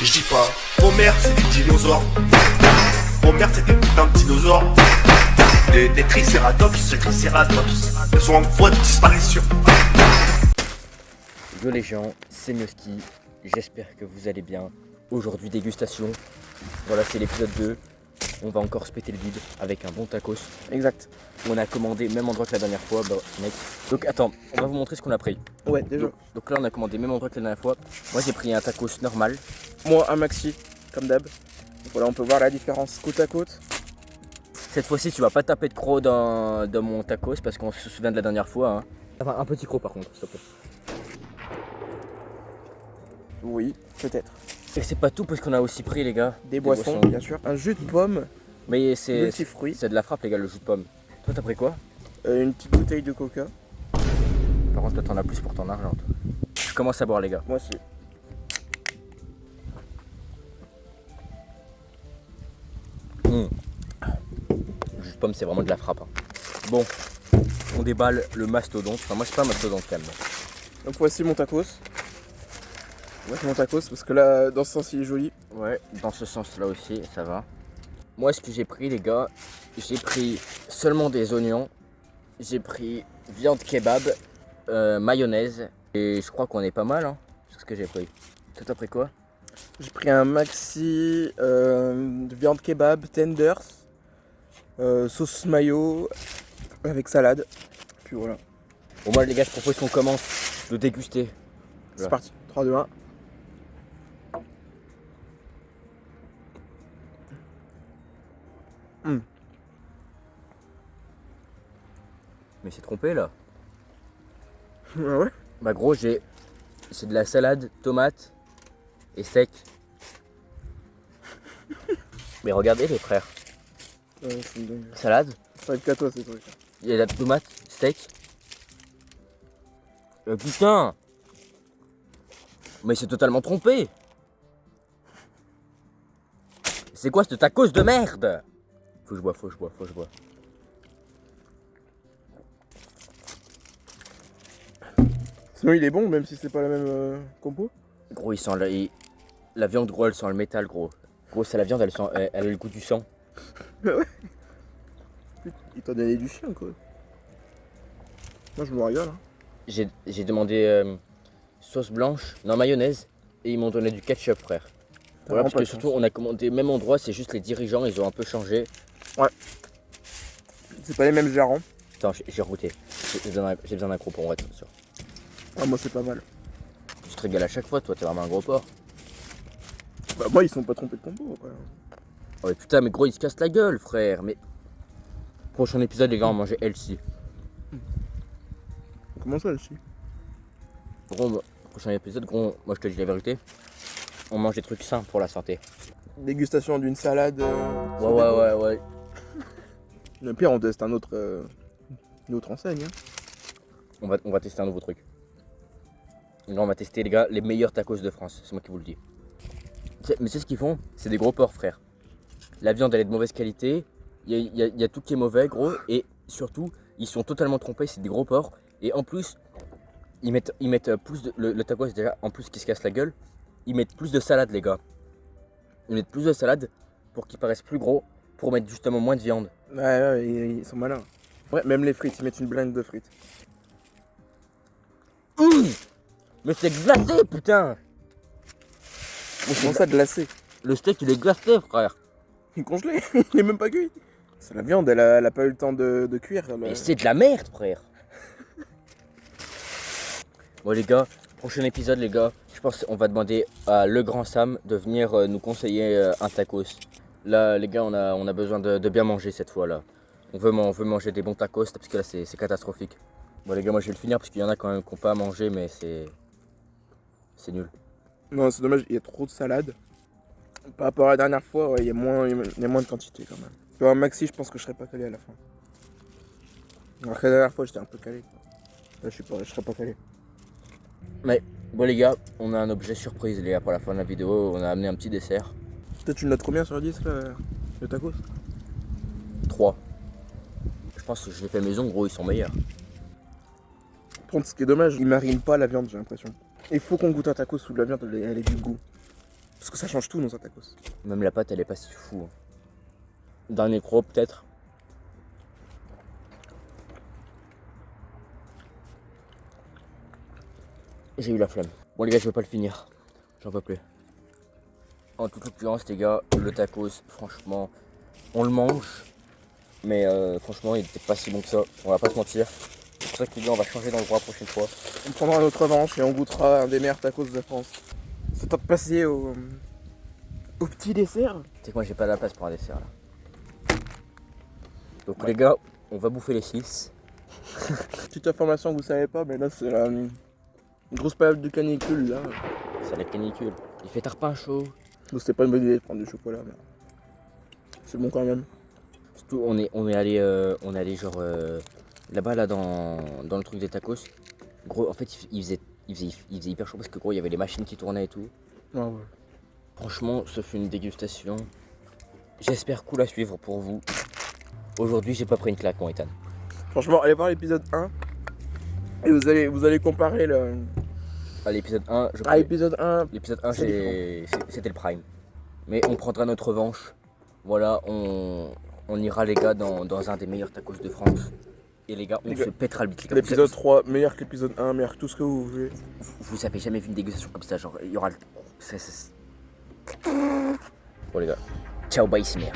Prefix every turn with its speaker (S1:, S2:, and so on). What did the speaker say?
S1: Je dis pas, vos mères c'est des dinosaures. Vos mères c'est des putains de dinosaures. Des tricératops, ils sont en voie de disparition.
S2: Yo les gens, c'est Nuski, j'espère que vous allez bien. Aujourd'hui dégustation, voilà c'est l'épisode 2. On va encore se péter le bide avec un bon tacos.
S3: Exact.
S2: On a commandé même endroit que la dernière fois, bah mec. Donc attends, on va vous montrer ce qu'on a pris.
S3: Ouais, déjà.
S2: Donc là on a commandé même endroit que la dernière fois. Moi j'ai pris un tacos normal.
S3: Moi, un maxi, comme d'hab. Voilà, on peut voir la différence côte à côte.
S2: Cette fois-ci tu vas pas taper de croc dans mon tacos parce qu'on se souvient de la dernière fois. Hein. Enfin, un petit croc par contre, s'il te plaît.
S3: Oui, peut-être.
S2: Et c'est pas tout parce qu'on a aussi pris les gars.
S3: Des boissons, bien sûr. Un jus de pomme,
S2: Mais c'est
S3: multifruits.
S2: de la frappe les gars le jus de pomme. Toi t'as pris quoi?
S3: Une petite bouteille de coca.
S2: Par contre toi t'en as plus pour ton argent toi. Je commence à boire les gars.
S3: Moi aussi.
S2: Le jus de pomme c'est vraiment de la frappe. Hein. Bon, on déballe le mastodonte. Enfin moi je suis pas un mastodonte calme.
S3: Donc voici mon tacos. Voici mon tacos parce que là, dans ce sens, il est joli.
S2: Ouais, dans ce sens là aussi ça va. Moi ce que j'ai pris les gars, j'ai pris seulement des oignons. J'ai pris viande kebab, mayonnaise. Et je crois qu'on est pas mal hein, sur ce que j'ai pris. Toi t'as pris quoi?
S3: J'ai pris un maxi de viande kebab, tenders, sauce mayo avec salade. Puis voilà.
S2: Bon moi les gars je propose qu'on commence de déguster.
S3: C'est parti. 3, 2, 1.
S2: Mais c'est trompé là.
S3: Ah ouais.
S2: Bah gros c'est de la salade, tomate et steak. Mais regardez les frères.
S3: Ouais, c'est dingue.
S2: Salade,
S3: Ça va être qu'à toi ces trucs.
S2: il y a la tomate, steak. Putain. Mais c'est totalement trompé. C'est quoi ce tacos de merde? Faut que je bois.
S3: Sinon il est bon même si c'est pas la même compo.
S2: Gros il sent la viande gros elle sent le métal gros. Gros c'est la viande elle a le goût du sang.
S3: Ouais. Il t'a donné du chien quoi. Moi je me régale. Hein.
S2: J'ai demandé sauce blanche, non mayonnaise, et ils m'ont donné du ketchup frère. Voilà parce que surtout on a commandé même endroit, c'est juste les dirigeants ils ont un peu changé.
S3: Ouais. C'est pas les mêmes gérants.
S2: Attends j'ai regoûté, j'ai besoin d'un gros pour être sûr.
S3: Ah moi c'est pas mal.
S2: Tu te régales à chaque fois toi, t'es vraiment un gros porc.
S3: Bah moi ils sont pas trompés de compo après.
S2: Oh mais putain mais gros il se casse la gueule frère, mais... Prochain épisode les gars on mangeait healthy.
S3: Comment ça aussi?
S2: Gros, prochain épisode gros, moi je te dis la vérité, on mange des trucs sains pour la santé.
S3: Dégustation d'une salade.
S2: Ouais.
S3: Le pire on teste une autre enseigne. Hein.
S2: On va tester un nouveau truc. Là on va tester les gars les meilleurs tacos de France, c'est moi qui vous le dis. Mais c'est ce qu'ils font, c'est des gros porcs frère. La viande elle est de mauvaise qualité, il y a tout qui est mauvais gros, et surtout ils sont totalement trompés, c'est des gros porcs. Et en plus, ils mettent plus de... Le tacos déjà, en plus qui se casse la gueule, ils mettent plus de salade les gars. Ils mettent plus de salade pour qu'ils paraissent plus gros, pour mettre justement moins de viande.
S3: Ouais, ils sont malins. Ouais, même les frites, ils mettent une blinde de frites.
S2: Mais c'est glacé putain.
S3: Comment ça glacé?
S2: Le steak il est glacé frère.
S3: Il est congelé, il est même pas cuit. C'est la viande, elle a pas eu le temps de cuire.
S2: Mais c'est de la merde frère. Bon les gars, prochain épisode les gars, je pense qu'on va demander à Le Grand Sam de venir nous conseiller un tacos. Là les gars on a besoin de bien manger cette fois là. On veut manger des bons tacos parce que là c'est catastrophique. Bon les gars moi je vais le finir parce qu'il y en a quand même qui n'ont pas à manger mais c'est nul.
S3: Non c'est dommage, il y a trop de salade. Par rapport à la dernière fois, ouais, il y a moins de quantité quand même. Tu vois, un maxi je pense que je serais pas calé à la fin. Alors que la dernière fois j'étais un peu calé. Là je serais pas calé.
S2: Mais bon les gars, on a un objet surprise les gars pour la fin de la vidéo, on a amené un petit dessert.
S3: Toi tu notes combien sur 10 là, le tacos?
S2: 3. Je pense que je l'ai fait maison gros, ils sont meilleurs.
S3: Par contre ce qui est dommage, ils marinent pas la viande j'ai l'impression. Il faut qu'on goûte un tacos sous la viande, elle ait du goût. Parce que ça change tout nos tacos.
S2: Même la pâte, elle est pas si fou. Hein. Dernier croc, peut-être. J'ai eu la flemme. Bon les gars, je vais pas le finir. J'en peux plus. En toute occurrence les gars, le tacos, franchement, on le mange. Mais franchement, il était pas si bon que ça. On va pas se mentir. C'est pour ça que les gars, on va changer d'endroit la prochaine fois.
S3: On prendra notre revanche et on goûtera un des meilleurs tacos de France. C'est temps de passer au petit dessert.
S2: C'est que moi j'ai pas la place pour un dessert là. Donc les gars, on va bouffer les 6.
S3: Petite information que vous savez pas, mais là c'est la une grosse période de canicule là.
S2: C'est la canicule. Il fait tarpin chaud.
S3: Donc c'était pas une bonne idée de prendre du chocolat, mais c'est bon quand même.
S2: Surtout on est allé genre là-bas là dans le truc des tacos. Gros en fait il faisait hyper chaud parce que gros il y avait les machines qui tournaient et tout.
S3: Ah ouais.
S2: Franchement ce fut une dégustation. J'espère cool à suivre pour vous. Aujourd'hui j'ai pas pris une claque mon Ethan.
S3: Franchement, allez voir l'épisode 1 et vous allez comparer le.
S2: À l'épisode 1,
S3: Ah, l'épisode 1.
S2: l'épisode 1
S3: c'est
S2: c'était le prime. Mais on prendra notre revanche. Voilà, on ira les gars dans un des meilleurs tacos de France. Et les gars, on se pètera le bite. Les gars.
S3: L'épisode 3, meilleur que l'épisode 1, meilleur que tout ce que vous voulez.
S2: Vous avez jamais vu une dégustation comme ça, genre il y aura Bon les gars, ciao bye Cimer.